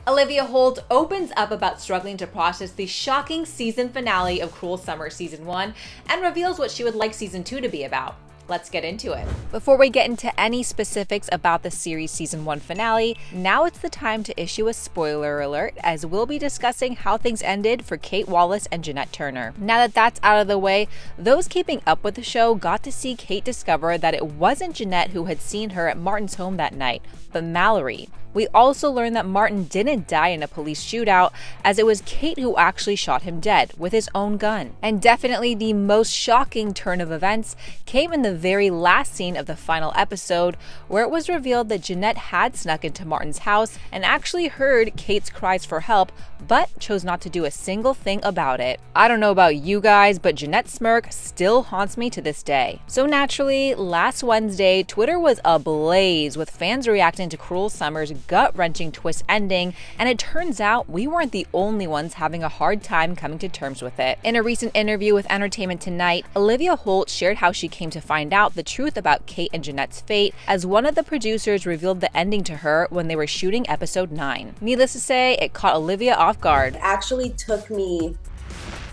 Olivia Holt opens up about struggling to process the shocking season finale of Cruel Summer Season 1 and reveals what she would like Season 2 to be about. Let's get into it. Before we get into any specifics about the series Season 1 finale, now it's the time to issue a spoiler alert, as we'll be discussing how things ended for Kate Wallace and Jeanette Turner. Now that that's out of the way, those keeping up with the show got to see Kate discover that it wasn't Jeanette who had seen her at Martin's home that night, but Mallory. We also learned that Martin didn't die in a police shootout, as it was Kate who actually shot him dead with his own gun. And definitely the most shocking turn of events came in the very last scene of the final episode, where it was revealed that Jeanette had snuck into Martin's house and actually heard Kate's cries for help, but chose not to do a single thing about it. I don't know about you guys, but Jeanette's smirk still haunts me to this day. So naturally, last Wednesday, Twitter was ablaze with fans reacting to Cruel Summer's gut-wrenching twist ending, and it turns out we weren't the only ones having a hard time coming to terms with it. In a recent interview with Entertainment Tonight, Olivia Holt shared how she came to find out the truth about Kate and Jeanette's fate, as one of the producers revealed the ending to her when they were shooting episode 9. Needless to say, it caught Olivia off guard. It actually took me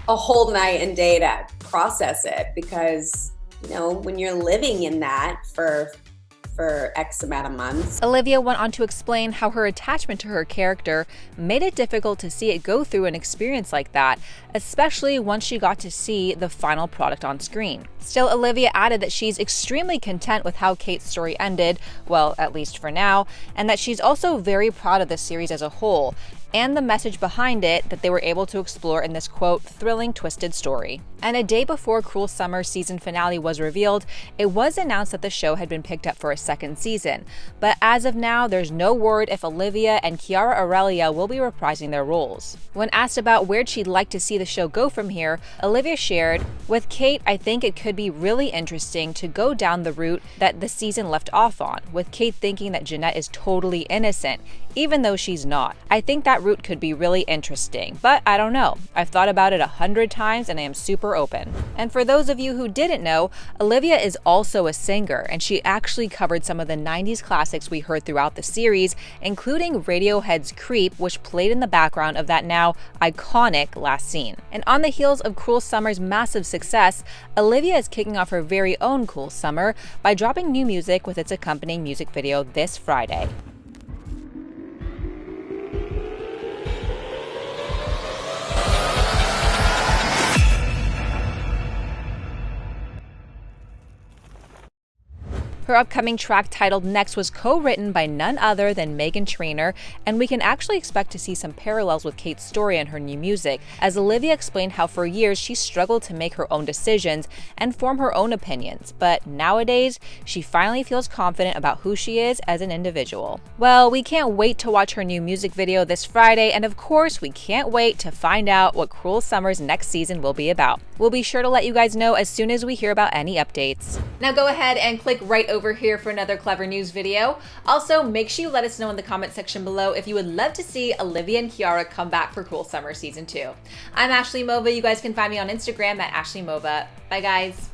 a whole night and day to process it, because, you know, when you're living in that for X amount of months. Olivia went on to explain how her attachment to her character made it difficult to see it go through an experience like that, especially once she got to see the final product on screen. Still, Olivia added that she's extremely content with how Kate's story ended, well, at least for now, and that she's also very proud of the series as a whole, and the message behind it that they were able to explore in this, quote, thrilling, twisted story. And a day before Cruel Summer season finale was revealed, it was announced that the show had been picked up for a second season. But as of now, there's no word if Olivia and Chiara Aurelia will be reprising their roles. When asked about where she'd like to see the show go from here, Olivia shared, "With Kate, I think it could be really interesting to go down the route that the season left off on, with Kate thinking that Jeanette is totally innocent, even though she's not. I think that route could be really interesting, but I don't know. I've thought about it 100 times and I am super open." And for those of you who didn't know, Olivia is also a singer, and she actually covered some of the 90s classics we heard throughout the series, including Radiohead's Creep, which played in the background of that now iconic last scene. And on the heels of Cruel Summer's massive success, Olivia is kicking off her very own Cruel Summer by dropping new music with its accompanying music video this Friday. Her upcoming track titled Next was co-written by none other than Meghan Trainor, and we can actually expect to see some parallels with Kate's story in her new music, as Olivia explained how for years she struggled to make her own decisions and form her own opinions, but nowadays she finally feels confident about who she is as an individual. Well, we can't wait to watch her new music video this Friday, and of course we can't wait to find out what Cruel Summer's next season will be about. We'll be sure to let you guys know as soon as we hear about any updates. Now go ahead and click right over here for another clever news video. Also, make sure you let us know in the comment section below if you would love to see Olivia and Chiara come back for Cruel Summer Season 2. I'm Ashley Mova. You guys can find me on Instagram at Ashley Mova. Bye guys.